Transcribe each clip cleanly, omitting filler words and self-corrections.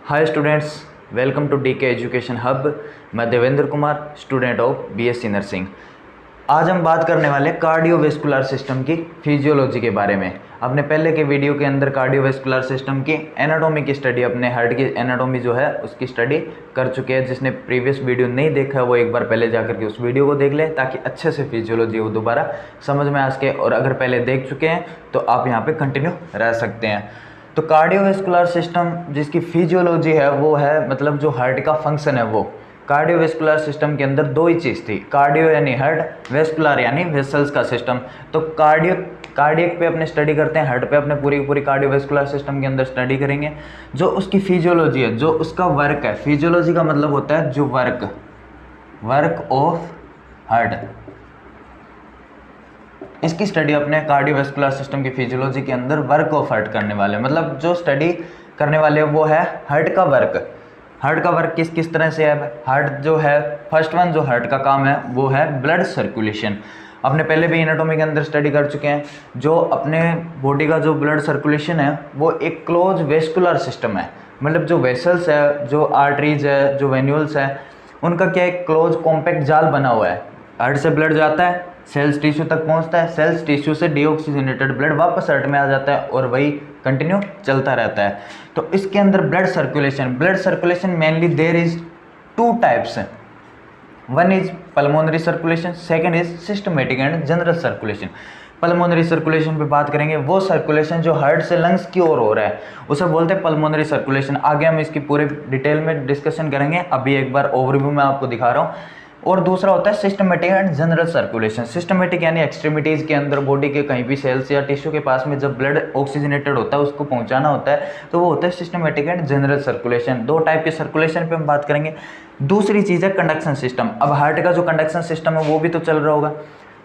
Hi students, welcome to DK education hub. मैं Devendra Kumar, student of BSc nursing. आज हम बात करने वाले कार्डियोवेस्कुलर सिस्टम की फिजियोलॉजी के बारे में। अपने पहले के वीडियो के अंदर कार्डियोवेस्कुलर सिस्टम की एनाटॉमी की स्टडी, अपने हार्ट की एनाटॉमी जो है उसकी स्टडी कर चुके हैं। जिसने प्रीवियस वीडियो नहीं देखा है वो एक बार पहले जाकर के उस वीडियो को देख ले, ताकि अच्छे से फिजियोलॉजी वो दोबारा समझ में आ सके। और अगर पहले देख चुके हैं तो आप यहाँ पे कंटिन्यू रह सकते हैं। तो कार्डियोवेस्कुलर सिस्टम जिसकी फिजियोलॉजी है वो है, मतलब जो हार्ट का फंक्शन है वो। कार्डियोवेस्कुलर सिस्टम के अंदर दो ही चीज़ थी, कार्डियो यानी हार्ट, वेस्कुलर यानी वेसल्स का सिस्टम। तो कार्डियक पे अपने स्टडी करते हैं, हार्ट पे अपने पूरी कार्डियोवेस्कुलर सिस्टम के अंदर स्टडी करेंगे। जो उसकी फिजियोलॉजी है, जो उसका वर्क है, फिजियोलॉजी का मतलब होता है जो वर्क ऑफ हार्ट। इसकी स्टडी अपने कार्डियोवेस्कुलर सिस्टम की फिजियोलॉजी के अंदर वर्क ऑफ हार्ट करने वाले, मतलब जो स्टडी करने वाले वो है हार्ट का वर्क। हार्ट का वर्क किस तरह से है? हार्ट जो है, फर्स्ट वन जो हार्ट का काम है वो है ब्लड सर्कुलेशन। अपने पहले भी एनाटॉमी के अंदर स्टडी कर चुके हैं। जो अपने बॉडी का जो ब्लड सर्कुलेशन है वो एक क्लोज वेस्कुलर सिस्टम है, मतलब जो वेसल्स है, जो आर्टरीज है, जो वेन्यूल्स है, उनका क्या एक क्लोज कॉम्पैक्ट जाल बना हुआ है। हार्ट से ब्लड जाता है, सेल्स टिश्यू तक पहुंचता है, सेल्स टिश्यू से डीऑक्सीजनेटेड ब्लड वापस हार्ट में आ जाता है और वही कंटिन्यू चलता रहता है। तो इसके अंदर blood circulation mainly there is two types. One is pulmonary circulation, second is systematic and general circulation. Pulmonary circulation पे बात करेंगे, वो सर्कुलेशन जो हार्ट से लंग्स की ओर हो रहा है उसे बोलते हैं पल्मोनरी सर्कुलेशन। आगे हम इसकी पूरे डिटेल में डिस्कशन करेंगे, अभी एक बार ओवरव्यू में आपको दिखा रहा हूँ। और दूसरा होता है systematic and general circulation. Systematic यानी एक्सट्रीमिटीज़ के अंदर, बॉडी के कहीं भी सेल्स या टिश्यू के पास में जब ब्लड ऑक्सीजनेटेड होता है उसको पहुंचाना होता है, तो वो होता है सिस्टमेटिक एंड जनरल सर्कुलेशन। दो टाइप के सर्कुलेशन पे हम बात करेंगे। दूसरी चीज़ है कंडक्शन सिस्टम। अब हार्ट का जो कंडक्शन सिस्टम है वो भी तो चल रहा होगा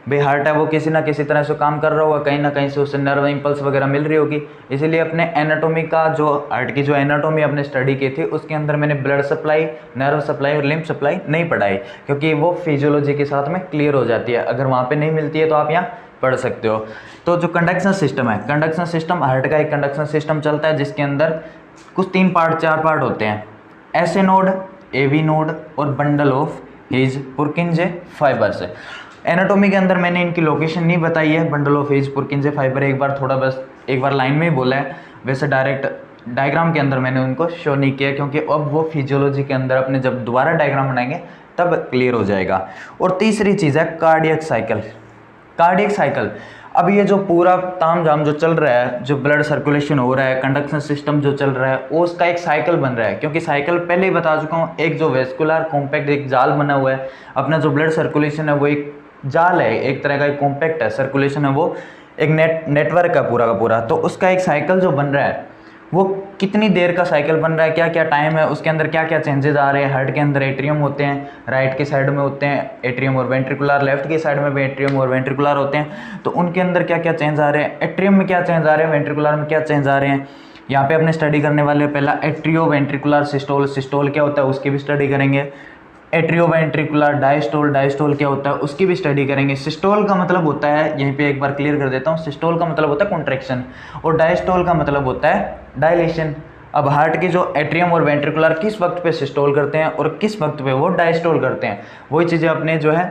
भाई। हार्ट है वो किसी ना किसी तरह से काम कर रहा होगा, कहीं ना कहीं से उसे नर्व इंपल्स वगैरह मिल रही होगी। इसीलिए अपने एनाटॉमी का जो हार्ट की जो एनाटॉमी अपने स्टडी की थी उसके अंदर मैंने ब्लड सप्लाई, नर्व सप्लाई और लिम्फ सप्लाई नहीं पढ़ाई, क्योंकि वो फिजियोलॉजी के साथ में क्लियर हो जाती है। अगर वहाँ पे नहीं मिलती है तो आप यहाँ पढ़ सकते हो। तो जो कंडक्शन सिस्टम है, कंडक्शन सिस्टम हार्ट का एक कंडक्शन सिस्टम चलता है जिसके अंदर कुछ 4 पार्ट होते हैं, एसए नोड, एवी नोड और bundle of His Purkinje fibres. Anatomy के अंदर मैंने इनकी लोकेशन नहीं बताई है, bundle of His Purkinje fibre एक बार लाइन में ही बोला है। वैसे डायरेक्ट डायग्राम के अंदर मैंने उनको शो नहीं किया, क्योंकि अब वो फिजियोलॉजी के अंदर अपने जब दोबारा डायग्राम बनाएंगे तब क्लियर हो जाएगा। और तीसरी चीज़ है कार्डियक साइकिल। अब ये जो पूरा तामझाम जो चल रहा है, जो ब्लड सर्कुलेशन हो रहा है, कंडक्शन सिस्टम जो चल रहा है, वो उसका एक साइकिल बन रहा है। क्योंकि साइकिल पहले ही बता चुका हूँ, एक जो वेस्कुलर कॉम्पैक्ट एक जाल बना हुआ है। अपना जो ब्लड सर्कुलेशन है वो एक जाल है, एक तरह का एक कॉम्पैक्ट है, सर्कुलेशन है वो एक नेटवर्क है पूरा का पूरा। तो उसका एक साइकिल जो बन रहा है वो कितनी देर का साइकिल बन रहा है, क्या क्या टाइम है, उसके अंदर क्या क्या चेंजेस आ रहे हैं। हार्ट के अंदर एट्रियम होते हैं, राइट की साइड में होते हैं एट्रियम और वेंट्रिकुलर, लेफ्ट की साइड में भी एट्रियम और वेंट्रिकुलर होते हैं। तो उनके अंदर क्या क्या चेंज आ रहे हैं, एट्रियम में क्या चेंज आ रहे हैं, वेंट्रिकुलर में क्या चेंज आ रहे हैं, यहाँ पे अपने स्टडी करने वाले पहला एट्रियो वेंट्रिकुलर सिस्टोल क्या होता है उसकी भी स्टडी करेंगे। एट्रियो वेंट्रिकुलर डायस्टोल क्या होता है उसकी भी स्टडी करेंगे। सिस्टोल का मतलब होता है, यहीं पे एक बार क्लियर कर देता हूँ, सिस्टोल का मतलब होता है कॉन्ट्रैक्शन और डायस्टोल का मतलब होता है डायलेशन। अब हार्ट के जो एट्रियम और वेंट्रिकुलर किस वक्त पे सिस्टोल करते हैं और किस वक्त पे वो डायस्टोल करते हैं, वही चीज़ें अपने जो है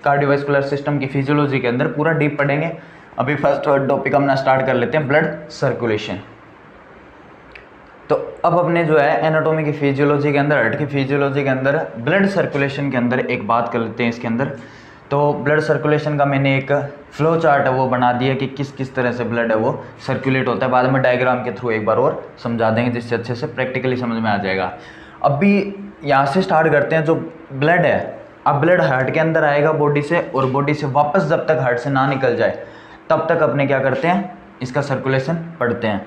कार्डियोवेस्कुलर सिस्टम की फिजियोलॉजी के अंदर पूरा डीप पढ़ेंगे। अभी फर्स्ट टॉपिक हम स्टार्ट कर लेते हैं, ब्लड सर्कुलेशन। तो अब अपने जो है एनाटॉमी की फिजियोलॉजी के अंदर, हार्ट की फिजियोलॉजी के अंदर ब्लड सर्कुलेशन के अंदर एक बात कर लेते हैं इसके अंदर। तो ब्लड सर्कुलेशन का मैंने एक फ्लो चार्ट है वो बना दिया कि किस तरह से ब्लड है वो सर्कुलेट होता है। बाद में डायग्राम के थ्रू एक बार और समझा देंगे जिससे अच्छे से प्रैक्टिकली समझ में आ जाएगा। अभी यहाँ से स्टार्ट करते हैं। जो ब्लड है, अब ब्लड हार्ट के अंदर आएगा बॉडी से, और बॉडी से वापस जब तक हार्ट से ना निकल जाए तब तक अपने क्या करते हैं, इसका सर्कुलेशन पढ़ते हैं।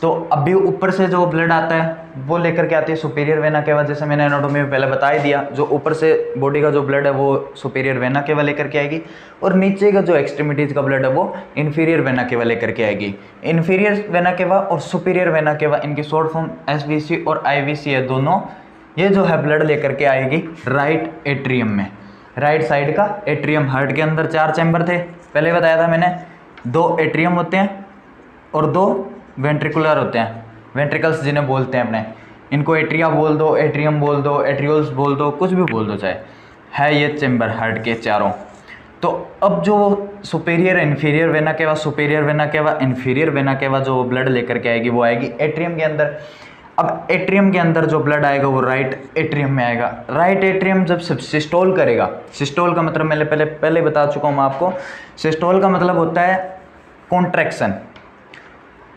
तो अभी ऊपर से जो ब्लड आता है वो लेकर के आती है सुपीरियर वेना केवा, जैसे मैंने एनाटॉमी में पहले बता ही दिया। जो ऊपर से बॉडी का जो ब्लड है वो सुपीरियर वेना केवा लेकर के आएगी, और नीचे का जो एक्सट्रीमिटीज़ का ब्लड है वो इन्फीरियर वेना केवा लेकर के आएगी। इन्फीरियर वेना केवा और सुपीरियर वेना केवा, इनकी शॉर्ट फॉर्म एसवीसी और आईवीसी है दोनों। ये जो है ब्लड लेकर के आएगी राइट एट्रियम में, राइट साइड का एट्रियम। हार्ट के अंदर 4 चैम्बर थे, पहले बताया था मैंने। 2 एट्रियम होते हैं और 2 वेंट्रिकुलर होते हैं, वेंट्रिकल्स जिन्हें बोलते हैं अपने। इनको एट्रिया बोल दो, एट्रियम बोल दो, एट्रियोल्स बोल दो, कुछ भी बोल दो, चाहे है ये चेम्बर हार्ट के चारों। तो अब जो superior inferior vena cava, superior vena cava, inferior vena cava जो ब्लड लेकर के आएगी वो आएगी एट्रियम के अंदर। अब एट्रियम के अंदर जो ब्लड आएगा वो राइट एट्रियम में आएगा। राइट एट्रियम जब सिस्टोल करेगा, सिस्टोल का मतलब मैंने पहले बता चुका हूँ आपको, सिस्टोल का मतलब होता है कॉन्ट्रैक्शन।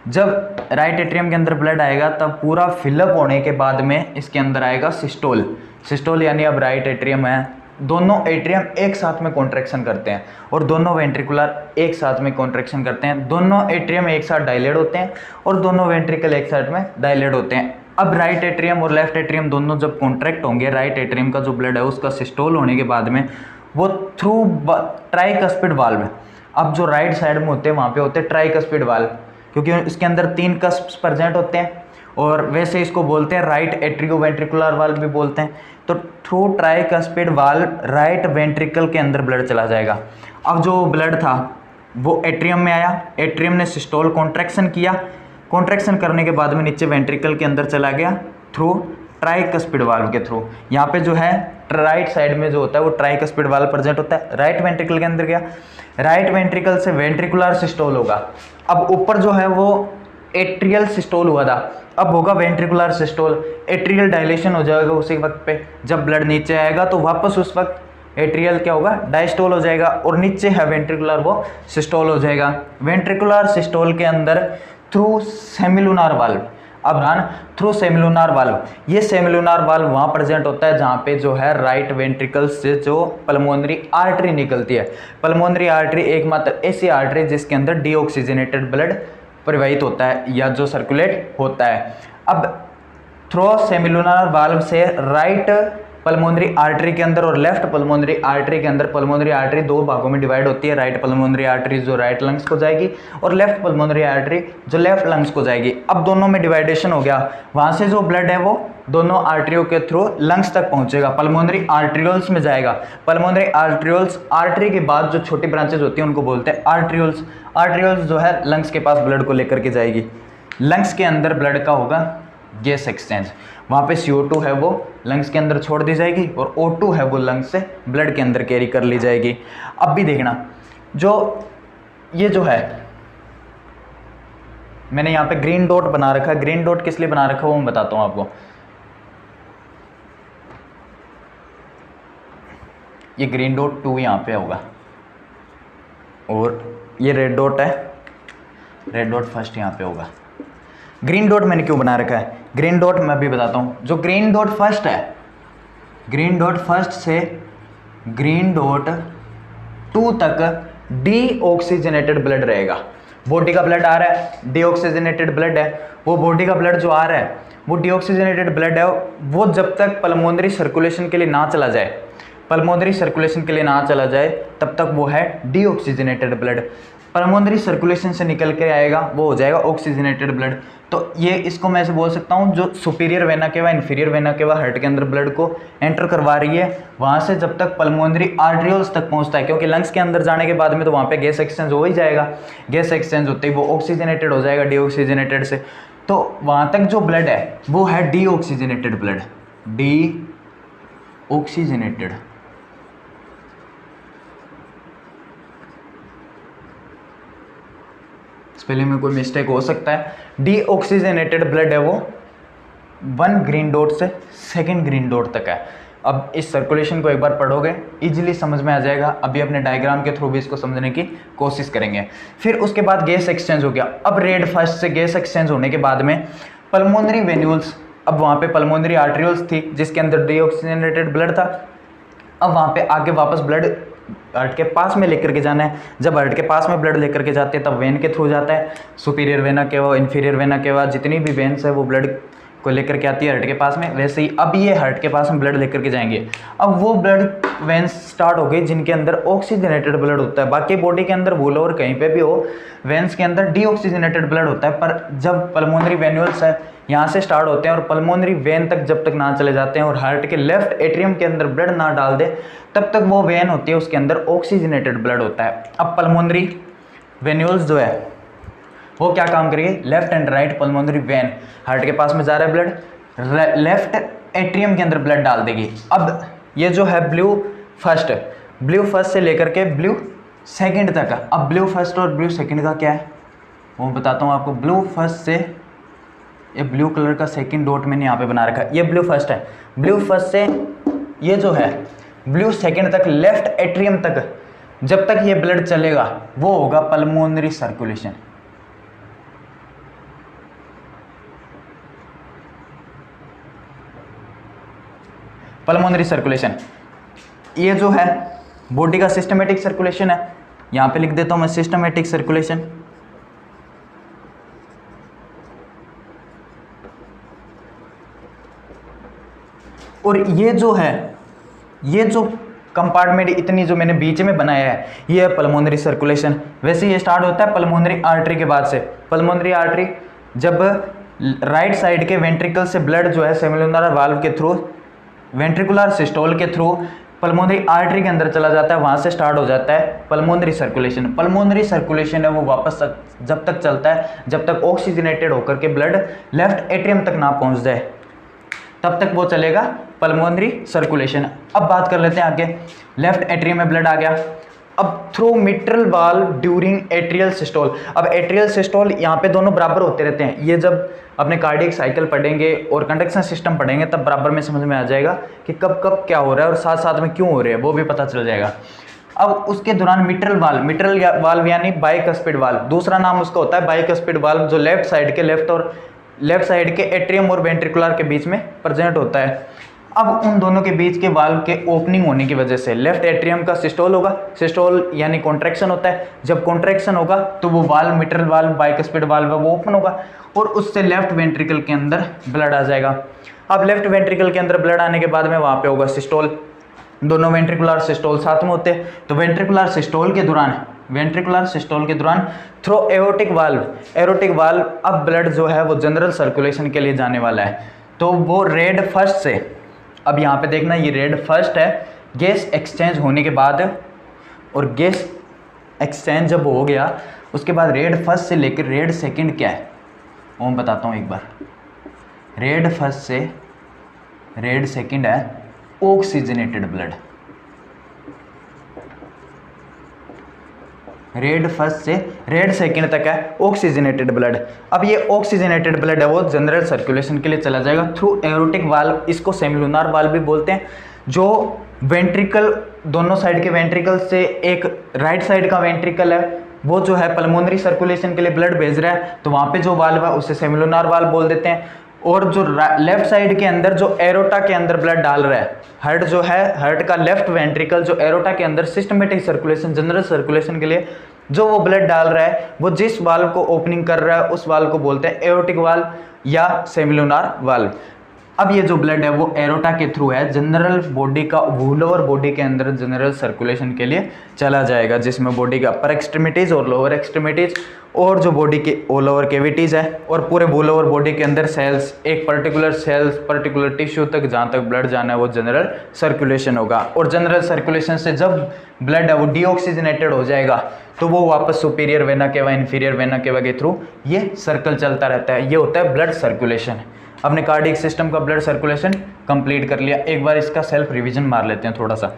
जब राइट एट्रियम के अंदर ब्लड आएगा तब पूरा फिलअप होने के बाद में इसके अंदर आएगा सिस्टोल। सिस्टोल यानी अब राइट एट्रियम है, दोनों एट्रियम एक साथ में कॉन्ट्रैक्शन करते हैं और दोनों वेंट्रिकुलर एक साथ में कॉन्ट्रैक्शन करते हैं। दोनों एट्रियम एक साथ डायलेट होते हैं और दोनों वेंट्रिकल एक साथ में डायलेट होते हैं। अब राइट एट्रियम और लेफ्ट एट्रियम दोनों जब कॉन्ट्रैक्ट होंगे, राइट एट्रियम का जो ब्लड है उसका सिस्टोल होने के बाद में वो थ्रू ट्राइकस्पिड वाल्व, अब जो राइट साइड में होते हैं वहाँ पे होते हैं ट्राइकस्पिड वाल्व, क्योंकि इसके अंदर 3 कस्प्स प्रेजेंट होते हैं और वैसे इसको बोलते हैं राइट एट्रियोवेंट्रिकुलर वाल्व भी बोलते हैं। तो through tricuspid valve right ventricle के अंदर ब्लड चला जाएगा। अब जो ब्लड था वो एट्रियम में आया, एट्रियम ने सिस्टोल कॉन्ट्रैक्शन किया, कॉन्ट्रैक्शन करने के बाद में नीचे वेंट्रिकल के अंदर चला गया थ्रू ट्राइकस्पिड वाल्व के थ्रू। यहाँ पे जो है राइट साइड में जो होता है वो ट्राइकस्पिड वाल्व प्रेजेंट होता है, राइट वेंट्रिकल के अंदर गया, राइट वेंट्रिकल से वेंट्रिकुलर सिस्टोल होगा। अब ऊपर जो है वो एट्रियल सिस्टोल हुआ था, अब होगा वेंट्रिकुलर सिस्टोल, एट्रियल डायलेशन हो जाएगा उसी वक्त पे। जब ब्लड नीचे आएगा तो वापस उस वक्त एट्रियल क्या होगा, डायस्टोल हो जाएगा और नीचे है वेंट्रिकुलर वो सिस्टोल हो जाएगा। वेंट्रिकुलर सिस्टोल के अंदर थ्रू सेमिलुनार वाल्व, अब ध्यान, थ्रू सेमिलुनार वाल्व, ये सेमिलुनार वाल्व वहाँ प्रेजेंट होता है जहाँ पे जो है राइट वेंट्रिकल से जो पल्मोनरी आर्टरी निकलती है। पल्मोनरी आर्टरी एकमात्र ऐसी आर्टरी जिसके अंदर डीऑक्सीजनेटेड ब्लड प्रवाहित होता है या जो सर्कुलेट होता है। अब थ्रू सेमिलुनार वाल्व से राइट पल्मोनरी आर्टरी के अंदर और लेफ्ट पल्मोनरी आर्टरी के अंदर, पल्मोनरी आर्टरी 2 भागों में डिवाइड होती है, राइट पल्मोनरी आर्टरी जो राइट लंग्स को जाएगी और लेफ्ट पल्मोनरी आर्टरी जो लेफ्ट लंग्स को जाएगी। अब दोनों में डिवाइडेशन हो गया, वहाँ से जो ब्लड है वो दोनों आर्टरियों के थ्रू लंग्स तक पहुँचेगा, पल्मोनरी आर्ट्रियोल्स में जाएगा। पल्मोनरी आर्ट्रियोल्स, आर्टरी के बाद जो छोटी ब्रांचेज होती हैं उनको बोलते हैं आर्ट्रियोल्स। आर्ट्रियोल्स जो है लंग्स के पास ब्लड को लेकर के जाएगी। लंग्स के अंदर ब्लड का होगा गैस एक्सचेंज, वहाँ पे CO2 है वो लंग्स के अंदर छोड़ दी जाएगी और O2 है वो लंग्स से ब्लड के अंदर कैरी कर ली जाएगी। अब भी देखना, जो ये जो है मैंने यहाँ पे ग्रीन डॉट बना रखा है, ग्रीन डॉट किस लिए बना रखा है वो मैं बताता हूँ आपको। ये ग्रीन डॉट 2 यहाँ पे होगा और ये रेड डॉट है, रेड डॉट फर्स्ट यहाँ पे होगा। ग्रीन डॉट मैंने क्यों बना रखा है, ग्रीन डॉट मैं भी बताता हूँ। जो ग्रीन डॉट फर्स्ट है, ग्रीन डॉट फर्स्ट से ग्रीन डॉट 2 तक डीऑक्सीजनेटेड ब्लड रहेगा। बॉडी का ब्लड आ रहा है, डीऑक्सीजनेटेड ब्लड है, वो बॉडी का ब्लड जो आ रहा है वो डीऑक्सीजनेटेड ब्लड है, वो जब तक पल्मोनरी सर्कुलेशन के लिए ना चला जाए, पल्मोनरी सर्कुलेशन के लिए ना चला जाए तब तक वो है डीऑक्सीजनेटेड ब्लड। पल्मोनरी सर्कुलेशन से निकल के आएगा वो हो जाएगा ऑक्सीजनेटेड ब्लड। तो ये इसको मैं ऐसे बोल सकता हूँ, जो superior vena cava, inferior vena cava heart के अंदर ब्लड को एंटर करवा रही है, वहाँ से जब तक पल्मोनरी आर्ट्रियोल्स तक पहुँचता है, क्योंकि लंग्स के अंदर जाने के बाद में तो वहाँ पे गैस एक्सचेंज हो ही जाएगा, गैस एक्सचेंज होते ही वो ऑक्सीजनेटेड हो जाएगा डीऑक्सीजनेटेड से, तो वहाँ तक जो ब्लड है वो है डीऑक्सीजनेटेड ब्लड, डीऑक्सीजनेटेड। स्पेलिंग में कोई मिस्टेक हो सकता है। डीऑक्सीजनेटेड ब्लड है वो 1 ग्रीन डॉट से 2nd ग्रीन डॉट तक है। अब इस सर्कुलेशन को एक बार पढ़ोगे इजीली समझ में आ जाएगा, अभी अपने डायग्राम के थ्रू भी इसको समझने की कोशिश करेंगे। फिर उसके बाद गैस एक्सचेंज हो गया। अब रेड फर्स्ट से गैस एक्सचेंज होने के बाद में पल्मोनरी वेन्यूल्स, अब वहाँ पे पल्मोनरी आर्ट्रियोल्स थी जिसके अंदर डीऑक्सीजनेटेड ब्लड था, अब वहाँ पे आके वापस ब्लड हार्ट के पास में लेकर के जाना है। जब हार्ट के पास में ब्लड लेकर के जाते हैं तब वेन के थ्रू जाता है, superior vena cava, inferior vena cava, जितनी भी वेन्स है वो ब्लड को लेकर के आती है हार्ट के पास में। वैसे ही अब ये हार्ट के पास में ब्लड लेकर के जाएंगे। अब वो ब्लड वेन्स स्टार्ट हो गई जिनके अंदर ऑक्सीजनेटेड ब्लड होता है। बाकी बॉडी के अंदर भूलो और कहीं पे भी हो, वेन्स के अंदर डीऑक्सीजनेटेड ब्लड होता है, पर जब पल्मोनरी वेन्यूल्स है यहाँ से स्टार्ट होते हैं और पल्मोनरी वेन तक जब तक ना चले जाते हैं और हार्ट के लेफ्ट एट्रियम के अंदर ब्लड ना डाल दे तब तक वो वेन होती है उसके अंदर ऑक्सीजनेटेड ब्लड होता है। अब पल्मोनरी वेन्यूल्स जो है वो क्या काम करेगी, left and right pulmonary vein, heart के पास में जा रहा है ब्लड, लेफ्ट एट्रियम के अंदर ब्लड डाल देगी। अब ये जो है ब्लू फर्स्ट से लेकर के ब्लू सेकंड तक। अब ब्लू फर्स्ट और ब्लू सेकंड का क्या है वो बताता हूँ आपको। ब्लू फर्स्ट से, ये ब्लू कलर का सेकंड डॉट मैंने यहाँ पे बना रखा है, ये ब्लू फर्स्ट है। ब्लू फर्स्ट से ये जो है ब्लू सेकंड तक, लेफ्ट एट्रियम तक जब तक ये ब्लड चलेगा वो होगा पल्मोनरी सर्कुलेशन। पल्मोनरी सर्कुलेशन ये जो है बॉडी का सिस्टमेटिक सर्कुलेशन है। यहां पे लिख देता हूं मैं सिस्टमेटिक सर्कुलेशन। और ये जो है, ये जो कंपार्टमेंट इतनी जो मैंने बीच में बनाया है, ये है पल्मोनरी सर्कुलेशन। वैसे ये स्टार्ट होता है पल्मोनरी आर्टरी के बाद से। पल्मोनरी आर्टरी जब राइट साइड के वेंट्रिकल से ब्लड जो है सेमिलुनर वाल्व के थ्रू, वेंट्रिकुलर सिस्टोल के थ्रू पल्मोनरी आर्टरी के अंदर चला जाता है, वहाँ से स्टार्ट हो जाता है पल्मोनरी सर्कुलेशन। पल्मोनरी सर्कुलेशन है वो वापस जब तक चलता है जब तक ऑक्सीजनेटेड होकर के ब्लड लेफ्ट एट्रियम तक ना पहुँच जाए, तब तक वो चलेगा पल्मोनरी सर्कुलेशन। अब बात कर लेते हैं आगे। लेफ्ट एट्रियम में ब्लड आ गया। अब through mitral valve during atrial systole. अब एट्रियल सिस्टोल यहाँ पे दोनों बराबर होते रहते हैं। ये जब अपने कार्डियक साइकिल पढ़ेंगे और कंडक्शन सिस्टम पढ़ेंगे तब बराबर में समझ में आ जाएगा कि कब कब क्या हो रहा है और साथ साथ में क्यों हो रहा है, वो भी पता चल जाएगा। अब उसके दौरान मिट्रल वाल्व यानी बाइकस्पिड वाल्व, दूसरा नाम उसका होता है बाइकस्पिड वाल्व, जो लेफ्ट साइड के एट्रियम और वेंट्रिकुलर के बीच में प्रेजेंट होता है। अब उन दोनों के बीच के वाल्व के ओपनिंग होने की वजह से लेफ्ट एट्रियम का सिस्टोल होगा। सिस्टोल यानी कॉन्ट्रैक्शन होता है। जब कॉन्ट्रैक्शन होगा तो वो valve, mitral valve, bicuspid valve है, वो ओपन होगा और उससे लेफ्ट वेंट्रिकल के अंदर ब्लड आ जाएगा। अब लेफ्ट वेंट्रिकल के अंदर ब्लड आने के बाद में वहाँ पे होगा सिस्टोल। दोनों वेंट्रिकुलर सिस्टोल साथ में होते हैं। तो वेंट्रिकुलर सिस्टोल के दौरान थ्रू एओर्टिक वाल्व अब ब्लड जो है वो जनरल सर्कुलेशन के लिए जाने वाला है। तो वो रेड फर्स्ट से, अब यहाँ पे देखना ये रेड फर्स्ट है, गैस एक्सचेंज होने के बाद, और गैस एक्सचेंज जब हो गया उसके बाद रेड फर्स्ट से लेकर रेड सेकंड क्या है वो मैं बताता हूँ एक बार। रेड फर्स्ट से रेड सेकंड है ऑक्सीजनेटेड ब्लड। रेड फर्स्ट से रेड सेकंड तक है ऑक्सीजनेटेड ब्लड। अब ये ऑक्सीजनेटेड ब्लड है वो जनरल सर्कुलेशन के लिए चला जाएगा थ्रू एओर्टिक वाल्व, इसको सेमिलुनर वाल्व भी बोलते हैं। जो वेंट्रिकल, दोनों साइड के वेंट्रिकल से एक राइट साइड का वेंट्रिकल है वो जो है पल्मोनरी सर्कुलेशन के लिए ब्लड भेज रहा है, तो वहाँ पे जो वाल्व है उसे सेमिलुनर वाल्व बोल देते हैं। और जो लेफ्ट साइड के अंदर जो एरोटा के अंदर ब्लड डाल रहा है, हार्ट जो है, हार्ट का लेफ्ट वेंट्रिकल जो एरोटा के अंदर सिस्टमेटिक सर्कुलेशन, जनरल सर्कुलेशन के लिए जो वो ब्लड डाल रहा है, वो जिस वाल्व को ओपनिंग कर रहा है उस वाल्व को बोलते हैं एओर्टिक वाल्व या सेमिलुनर वाल्व। अब ये जो ब्लड है वो एरोटा के थ्रू है जनरल बॉडी का, लोअर बॉडी के अंदर जनरल सर्कुलेशन के लिए चला जाएगा, जिसमें बॉडी का अपर एक्सट्रीमिटीज और लोअर एक्सट्रीमिटीज और जो बॉडी के लोअर कैविटीज है और पूरे लोअर बॉडी के अंदर सेल्स, एक पर्टिकुलर टिश्यू तक जहाँ तक ब्लड जाना है वो जनरल सर्कुलेशन होगा। और जनरल सर्कुलेशन से जब ब्लड है वो डीऑक्सीजनेटेड हो जाएगा तो वो वापस superior vena cava, inferior vena cava के थ्रू ये सर्कल चलता रहता है। ये होता है ब्लड सर्कुलेशन। अपने कार्डियक सिस्टम का ब्लड सर्कुलेशन कंप्लीट कर लिया। एक बार इसका सेल्फ रिवीजन मार लेते हैं थोड़ा सा।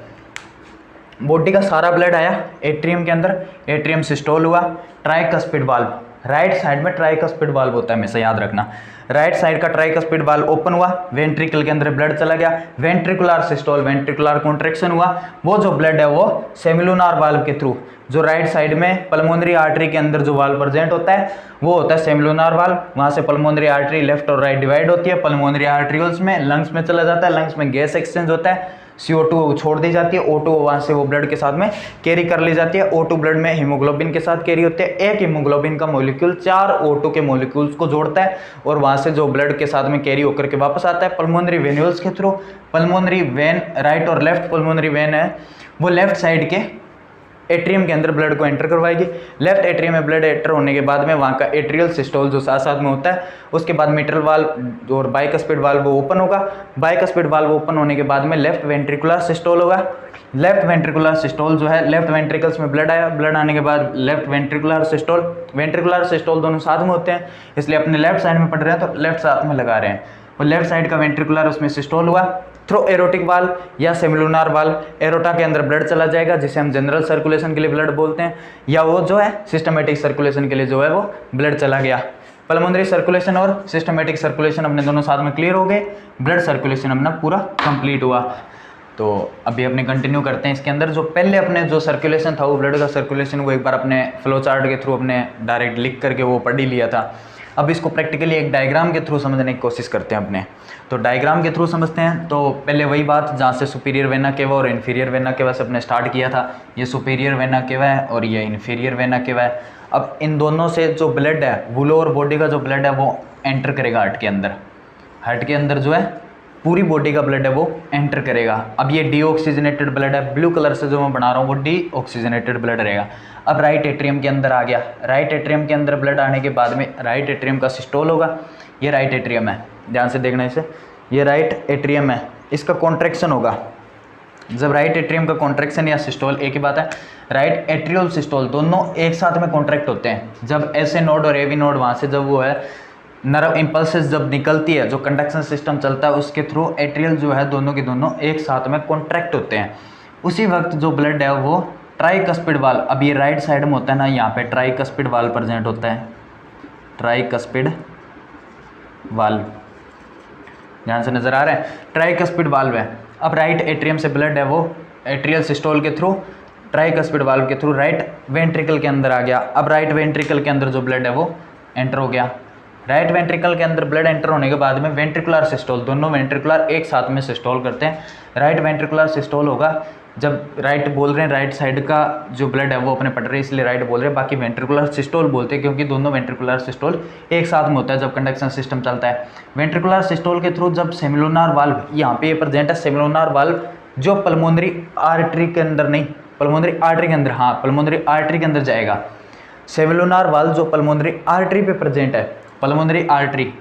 बॉडी का सारा ब्लड आया एट्रियम के अंदर, एट्रियम सिस्टोल हुआ, ट्राइकस्पिड वाल्व, राइट साइड में ट्राइकस्पिड वाल्व होता है, हमेशा याद रखना। राइट साइड का ट्राइकस्पिड वाल्व ओपन हुआ, वेंट्रिकल के अंदर ब्लड चला गया, वेंट्रिकुलर सिस्टोल, वेंट्रिकुलर कॉन्ट्रैक्शन हुआ, वो जो ब्लड है वो सेमिलुनर वाल्व के थ्रू, जो राइट साइड में पल्मोनरी आर्टरी के अंदर जो वाल्व प्रेजेंट होता है वो होता है सेमिलुनर वाल्व। वहाँ से पल्मोनरी आर्टरी लेफ्ट और राइट डिवाइड होती है, पल्मोनरी आर्टरील्स में लंग्स में चला जाता है, लंग्स में गैस एक्सचेंज होता है, CO2 छोड़ दी जाती है, O2 वहाँ से वो ब्लड के साथ में कैरी कर ली जाती है। O2 ब्लड में हीमोग्लोबिन के साथ कैरी होते हैं। एक हीमोग्लोबिन का मॉलिक्यूल 4 O2 के मॉलिक्यूल्स को जोड़ता है और वहाँ से जो ब्लड के साथ में कैरी होकर के वापस आता है पल्मोनरी वेन्यूल्स के थ्रू। पल्मोनरी वेन, राइट और लेफ्ट पल्मोनरी वेन है वो लेफ्ट साइड के एट्रियम के अंदर ब्लड को एंटर करवाएगी। लेफ्ट एट्रियम में ब्लड एंटर होने के बाद में वहाँ का एट्रियल सिस्टोल जो साथ साथ में होता है, उसके बाद मिट्रल वाल्व और बाइकस्पिड वाल्व वो ओपन होगा। बाइकस्पिड वाल्व ओपन होने के बाद में लेफ्ट वेंट्रिकुलर सिस्टोल होगा। लेफ्ट वेंट्रिकुलर सिस्टोल जो है, लेफ्ट वेंट्रिकल्स में ब्लड आया, ब्लड आने के बाद left ventricular systole, ventricular systole दोनों साथ में होते हैं, इसलिए अपने लेफ्ट साइड में पढ़ रहे हैं तो लेफ्ट साथ में लगा रहे हैं। और लेफ्ट साइड का वेंट्रिकुलर उसमें सिस्टोल हुआ, थ्रू एरोटिक वाल्व या सेमिलुनार वाल्व एरोटा के अंदर ब्लड चला जाएगा, जिसे हम जनरल सर्कुलेशन के लिए ब्लड बोलते हैं, या वो जो है सिस्टमेटिक सर्कुलेशन के लिए जो है वो ब्लड चला गया। पल्मोनरी सर्कुलेशन और सिस्टमेटिक सर्कुलेशन अपने दोनों साथ में क्लियर हो गए, ब्लड सर्कुलेशन अपना पूरा कंप्लीट हुआ। तो अभी अपने कंटिन्यू करते हैं इसके अंदर। जो पहले अपने जो सर्कुलेशन था वो ब्लड का सर्कुलेशन वो एक बार अपने फ्लो चार्ट के थ्रू अपने डायरेक्ट लिख करके वो पढ़ ही लिया था। अब इसको प्रैक्टिकली एक डायग्राम के थ्रू समझने की कोशिश करते हैं अपने। तो डायग्राम के थ्रू समझते हैं। तो पहले वही बात जहाँ से सुपीरियर वेना केवा और इन्फीरियर वेना केवा से अपने स्टार्ट किया था। ये सुपीरियर वेना केवा है और ये इन्फीरियर वेना केवा है। अब इन दोनों से जो ब्लड है वो लोअर बॉडी का जो ब्लड है वो एंटर करेगा हार्ट के अंदर। हार्ट के अंदर जो है पूरी बॉडी का ब्लड है वो एंटर करेगा। अब ये डीऑक्सीजनेटेड ब्लड है, ब्लू कलर से जो मैं बना रहा हूँ वो डीऑक्सीजनेटेड ब्लड रहेगा। अब राइट एट्रियम के अंदर आ गया। राइट एट्रियम के अंदर ब्लड आने के बाद में राइट एट्रियम का सिस्टोल होगा। ये राइट एट्रियम है, ध्यान से देखना इसे, ये राइट एट्रियम है, इसका कॉन्ट्रैक्शन होगा। जब राइट एट्रियम का कॉन्ट्रैक्शन या सिस्टोल एक ही बात है, राइट एट्रियोल सिस्टोल दोनों एक साथ में कॉन्ट्रैक्ट होते हैं। जब एस ए नोड और एवी नोड वहाँ से जब वो है नर्व इम्पल्सेस जब निकलती है, जो कंडक्शन सिस्टम चलता है उसके थ्रू एट्रियल जो है दोनों के दोनों एक साथ में कॉन्ट्रैक्ट होते हैं। उसी वक्त जो ब्लड है वो ट्राइकस्पिड वाल्व, अब ये राइट साइड में होता है ना, यहाँ पे ट्राइकस्पिड वाल्व प्रेजेंट होता है, ट्राइकस्पिड वाल्व, ध्यान से नजर आ रहा है, ट्राइकस्पिड वाल्व है। अब राइट एट्रियम से ब्लड है वो एट्रियल सिस्टोल के थ्रू ट्राइकस्पिड वाल्व के थ्रू राइट वेंट्रिकल के अंदर आ गया। अब राइट वेंट्रिकल के अंदर जो ब्लड है वो एंटर हो गया। राइट वेंट्रिकल के अंदर ब्लड एंटर होने के बाद में वेंट्रिकुलर सिस्टोल, दोनों वेंट्रिकुलर एक साथ में सिस्टोल करते हैं। राइट वेंट्रिकुलर सिस्टोल होगा जब राइट बोल रहे हैं, राइट साइड का जो ब्लड है वो अपने पढ़ रहे हैं इसलिए राइट बोल रहे हैं, बाकी वेंट्रिकुलर सिस्टोल बोलते हैं क्योंकि दोनों वेंट्रिकुलर सिस्टोल एक साथ में होता है जब कंडक्शन सिस्टम चलता है। वेंट्रिकुलर सिस्टोल के थ्रू जब सेमिलुनार वाल्व, यहाँ पे ये प्रेजेंट है सेमिलुनार वाल्व, जो पल्मोनरी आर्टरी के अंदर नहीं, पल्मोनरी आर्टरी के अंदर, हाँ पल्मोनरी आर्टरी के अंदर जाएगा। सेमिलुनार वाल्व जो पल्मोनरी आर्टरी पे प्रेजेंट है, पल्मोनरी आर्टरी,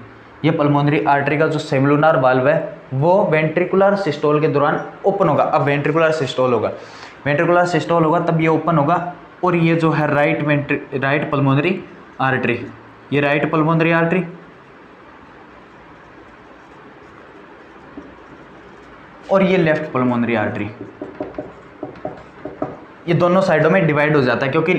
ये पल्मोनरी आर्टरी का जो सेमिलुनार वाल्व है वो वेंट्रिकुलर सिस्टोल के दौरान ओपन होगा। अब वेंट्रिकुलर सिस्टोल होगा, वेंट्रिकुलर सिस्टोल होगा तब ये ओपन होगा। और ये जो है राइट पल्मोनरी आर्टरी, ये राइट पल्मोनरी आर्टरी और ये लेफ्ट पल्मोनरी आर्टरी, ये दोनों साइडों में डिवाइड हो जाता है क्योंकि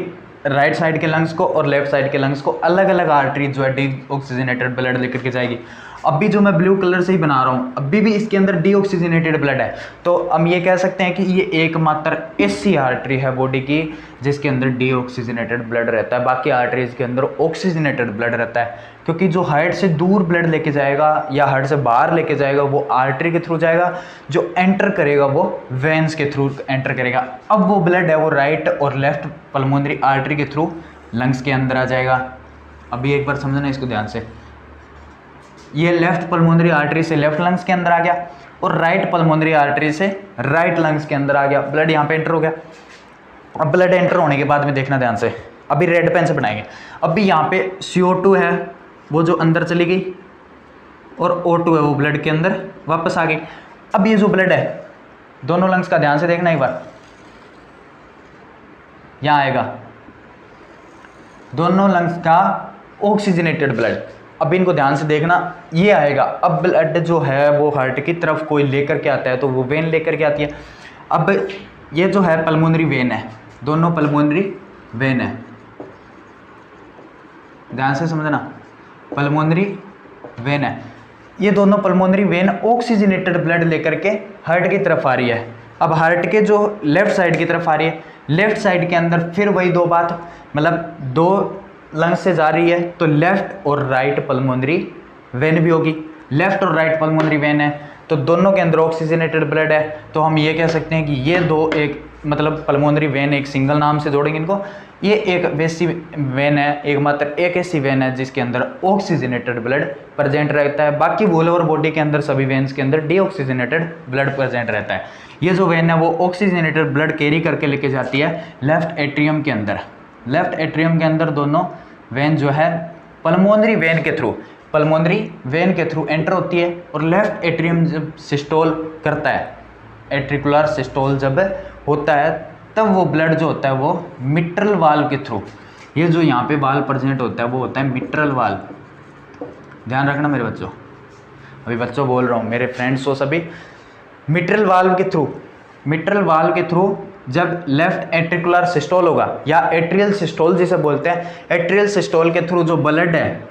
राइट साइड के लंग्स को और लेफ्ट साइड के लंग्स को अलग अलग आर्टरी जो है डीऑक्सीजनेटेड ब्लड लेकर के जाएगी। अभी जो मैं ब्लू कलर से ही बना रहा हूँ अभी भी इसके अंदर डीऑक्सीजनेटेड ब्लड है, तो हम ये कह सकते हैं कि ये एकमात्र ऐसी आर्टरी है बॉडी की जिसके अंदर डीऑक्सीजनेटेड ब्लड रहता है। बाकी आर्टरीज के अंदर ऑक्सीजनेटेड ब्लड रहता है क्योंकि जो हार्ट से दूर ब्लड लेके जाएगा या हार्ट से बाहर लेके जाएगा वो आर्टरी के थ्रू जाएगा, जो एंटर करेगा वो वेन्स के थ्रू एंटर करेगा। अब वो ब्लड है वो राइट और लेफ्ट पल्मोनरी आर्टरी के थ्रू लंग्स के अंदर आ जाएगा। अभी एक बार समझना इसको ध्यान से, ये लेफ्ट पल्मोनरी आर्टरी से लेफ्ट लंग्स के अंदर आ गया और राइट पल्मोनरी आर्टरी से राइट लंग्स के अंदर आ गया, ब्लड यहाँ पे एंटर हो गया। अब ब्लड एंटर होने के बाद में देखना ध्यान से, अभी रेड पेन से बनाएंगे। अभी यहाँ पे CO2 है वो जो अंदर चली गई और O2 है वो ब्लड के अंदर वापस आ गई। अब ये जो ब्लड है दोनों लंग्स का ध्यान से देखना एक बार, यहाँ आएगा दोनों लंग्स का ऑक्सीजनेटेड ब्लड। अब इनको ध्यान से देखना, ये आएगा। अब ब्लड जो है वो हार्ट की तरफ कोई लेकर के आता है तो वो वेन लेकर के आती है। अब ये जो है पल्मोनरी वेन है, दोनों पल्मोनरी वेन है, ध्यान से समझना, पल्मोनरी वेन है। ये दोनों पल्मोनरी वेन ऑक्सीजनेटेड ब्लड लेकर के हार्ट की तरफ आ रही है। अब हार्ट के जो लेफ्ट साइड की तरफ आ रही है, लेफ्ट साइड के अंदर फिर वही दो बात, मतलब दो लंग्स से जा रही है तो लेफ्ट और राइट पल्मोनरी वेन भी होगी। लेफ्ट और राइट पल्मोनरी वेन है तो दोनों के अंदर ऑक्सीजनेटेड ब्लड है, तो हम ये कह सकते हैं कि ये दो एक मतलब पल्मोनरी वेन एक सिंगल नाम से जोड़ेंगे इनको, ये एक वैसी वेन है, एकमात्र एक ऐसी वेन है जिसके अंदर ऑक्सीजनेटेड ब्लड प्रेजेंट रहता है। बाकी ऑल ओवर बॉडी के अंदर सभी वेन्स के अंदर डीऑक्सीजनेटेड ब्लड प्रेजेंट रहता है। ये जो वेन है वो ऑक्सीजनेटेड ब्लड कैरी करके लेके जाती है लेफ्ट एट्रियम के अंदर। लेफ्ट एट्रियम के अंदर दोनों वेन जो है पल्मोनरी वेन के थ्रू, पल्मोनरी वेन के थ्रू एंटर होती है और लेफ्ट एट्रियम जब सिस्टोल करता है, एट्रिकुलर सिस्टोल जब होता है तब वो ब्लड जो होता है वो मिट्रल वाल्व के थ्रू, ये जो यहाँ पे वाल्व प्रेजेंट होता है वो होता है मिट्रल वाल्व, ध्यान रखना मेरे बच्चों, अभी बच्चों बोल रहा हूँ, मेरे फ्रेंड्स हो सभी, मिट्रल वाल्व के थ्रू जब लेफ्ट एट्रिकुलर सिस्टोल होगा या एट्रियल सिस्टोल जिसे बोलते हैं, एट्रियल सिस्टोल के थ्रू जो ब्लड है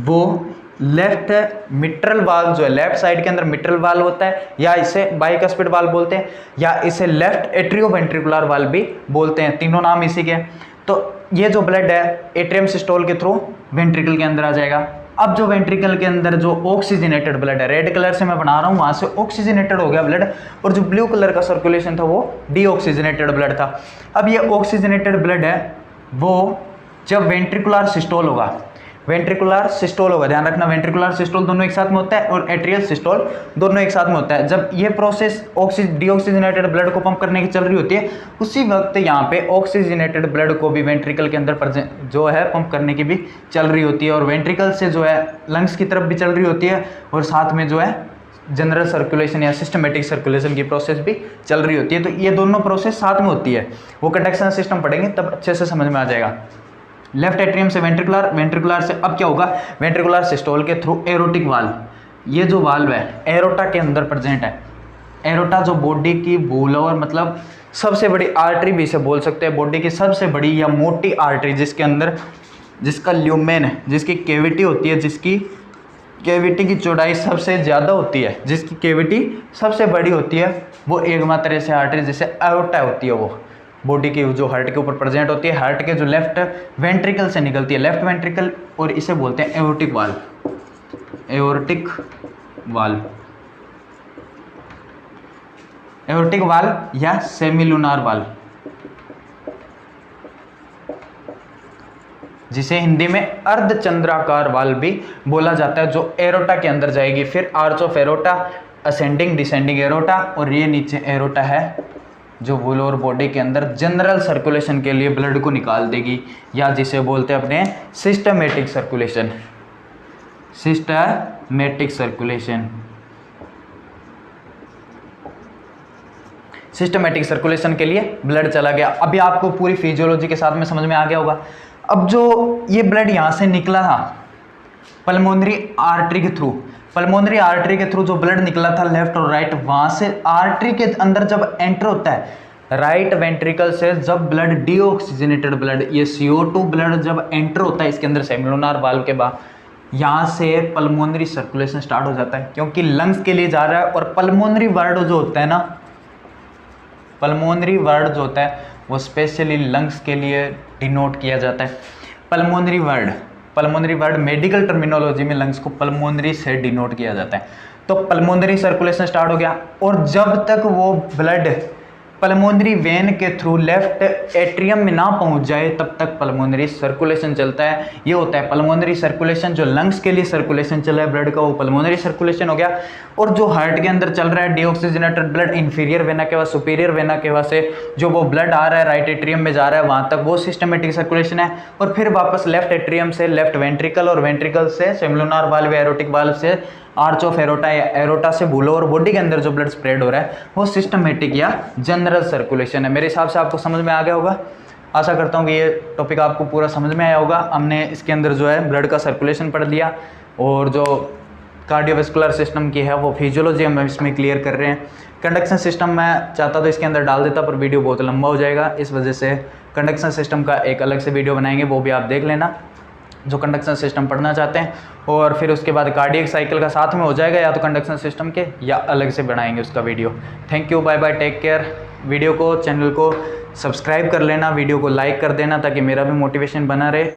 वो लेफ्ट मिट्रल वाल्व जो है, लेफ्ट साइड के अंदर मिट्रल वाल्व होता है, या इसे बाइकस्पिड वाल्व बोलते हैं, या इसे लेफ्ट एट्रियोवेंट्रिकुलर वाल्व भी बोलते हैं, तीनों नाम इसी के। तो ये जो ब्लड है एट्रियम सिस्टोल के थ्रू वेंट्रिकल के अंदर आ जाएगा। अब जो वेंट्रिकल के अंदर जो ऑक्सीजनेटेड ब्लड है, रेड कलर से मैं बना रहा हूँ, वहां से ऑक्सीजनेटेड हो गया ब्लड, और जो ब्लू कलर का सर्कुलेशन था वो डीऑक्सीजनेटेड ब्लड था। अब ये ऑक्सीजनेटेड ब्लड है वो जब वेंट्रिकुलर सिस्टोल होगा, ध्यान रखना, वेंट्रिकुलर सिस्टोल दोनों एक साथ में होता है और एट्रियल सिस्टोल दोनों एक साथ में होता है। जब ये प्रोसेस डीऑक्सीजनेटेड ब्लड को पंप करने की चल रही होती है, उसी वक्त यहाँ पे ऑक्सीजनेटेड ब्लड को भी वेंट्रिकल के अंदर जो है पंप करने की भी चल रही होती है, और वेंट्रिकल से जो है लंग्स की तरफ भी चल रही होती है, और साथ में जो है जनरल सर्कुलेशन या सिस्टमेटिक सर्कुलेशन की प्रोसेस भी चल रही होती है। तो ये दोनों प्रोसेस साथ में होती है, वो कंडक्शन सिस्टम पढ़ेंगे तब अच्छे से समझ में आ जाएगा। लेफ्ट एट्रियम से वेंट्रिकुलर, वेंट्रिकुलर से अब क्या होगा, वेंट्रिकुलर सिस्टोल के थ्रू एरोटिक वाल्व, ये जो वाल्व है एरोटा के अंदर प्रेजेंट है। एरोटा जो बॉडी की बोलर मतलब सबसे बड़ी आर्टरी भी इसे बोल सकते हैं, बॉडी की सबसे बड़ी या मोटी आर्टरी, जिसके अंदर जिसका ल्यूमेन है, जिसकी कैविटी होती है, जिसकी कैविटी की चौड़ाई सबसे ज़्यादा होती है, जिसकी कैविटी सबसे बड़ी होती है, वो एकमात्र ऐसी आर्टरी जिसे एरोटा होती है, वो बॉडी की जो हार्ट के ऊपर प्रेजेंट होती है, हार्ट के जो लेफ्ट वेंट्रिकल से निकलती है, लेफ्ट वेंट्रिकल, और इसे बोलते हैं एओर्टिक वाल्व, एओर्टिक वाल्व या सेमिलुनार वाल्व, जिसे हिंदी में अर्धचंद्राकार वाल्व भी बोला जाता है, जो एरोटा के अंदर जाएगी। फिर arch of aorta, ascending descending aorta, और ये नीचे एरोटा है जो लोअर बॉडी के अंदर जनरल सर्कुलेशन के लिए ब्लड को निकाल देगी, या जिसे बोलते हैं अपने सिस्टमेटिक सर्कुलेशन, सिस्टमेटिक सर्कुलेशन के लिए ब्लड चला गया। अभी आपको पूरी फिजियोलॉजी के साथ में समझ में आ गया होगा। अब जो ये ब्लड यहाँ से निकला था पल्मोनरी आर्टरी के थ्रू जो ब्लड निकला था लेफ्ट और राइट, वहां से आर्टरी के अंदर जब एंटर होता है राइट वेंट्रिकल से, जब ब्लड डीऑक्सीजनेटेड ब्लड, ये CO2 ब्लड जब एंटर होता है इसके अंदर सेमिलुनार वाल्व के बाद, यहाँ से पल्मोनरी सर्कुलेशन स्टार्ट हो जाता है, क्योंकि लंग्स के लिए जा रहा है। और पल्मोनरी वर्ड जो होता है ना, पल्मोनरी वर्ड जो होता है वो स्पेशली लंग्स के लिए डिनोट किया जाता है। पल्मोनरी वर्ड मेडिकल टर्मिनोलॉजी में लंग्स को पल्मोनरी से डिनोट किया जाता है। तो पल्मोनरी सर्कुलेशन स्टार्ट हो गया, और जब तक वो ब्लड पल्मोनरी वेन के थ्रू लेफ्ट एट्रियम में ना पहुंच जाए तब तक पल्मोनरी सर्कुलेशन चलता है। ये होता है पल्मोनरी सर्कुलेशन, जो लंग्स के लिए सर्कुलेशन चला है ब्लड का, वो पल्मोनरी सर्कुलेशन हो गया। और जो हार्ट के अंदर चल रहा है डीऑक्सीजनेटेड ब्लड इंफीरियर वेना के बाद सुपीरियर वेना के बाद से जो वो ब्लड आ रहा है राइट एट्रियम में जा रहा है वहाँ तक, वो सिस्टमेटिक सर्कुलेशन है। और फिर वापस लेफ्ट एट्रियम से लेफ्ट वेंट्रिकल, और वेंट्रिकल से सेमिलुनार वाल्व, एरोटिक वाल्व से आर्च ऑफ एरोटा या एरोटा से भूलो, और बॉडी के अंदर जो ब्लड स्प्रेड हो रहा है वो सिस्टमेटिक या जनरल सर्कुलेशन है। मेरे हिसाब से आपको समझ में आ गया होगा। आशा करता हूँ कि ये टॉपिक आपको पूरा समझ में आया होगा। हमने इसके अंदर जो है ब्लड का सर्कुलेशन पढ़ लिया, और जो कार्डियोवैस्कुलर सिस्टम की है वो फिजियोलॉजी हम इसमें क्लियर कर रहे हैं। कंडक्शन सिस्टम मैं चाहता तो इसके अंदर डाल देता, पर वीडियो बहुत लंबा हो जाएगा, इस वजह से कंडक्शन सिस्टम का एक अलग से वीडियो बनाएंगे, वो भी आप देख लेना जो कंडक्शन सिस्टम पढ़ना चाहते हैं। और फिर उसके बाद कार्डियक साइकिल का साथ में हो जाएगा, या तो कंडक्शन सिस्टम के या अलग से बनाएंगे उसका video. Thank you, bye bye, take care. Video को, चैनल को सब्सक्राइब कर लेना, वीडियो को लाइक कर देना ताकि मेरा भी मोटिवेशन बना रहे।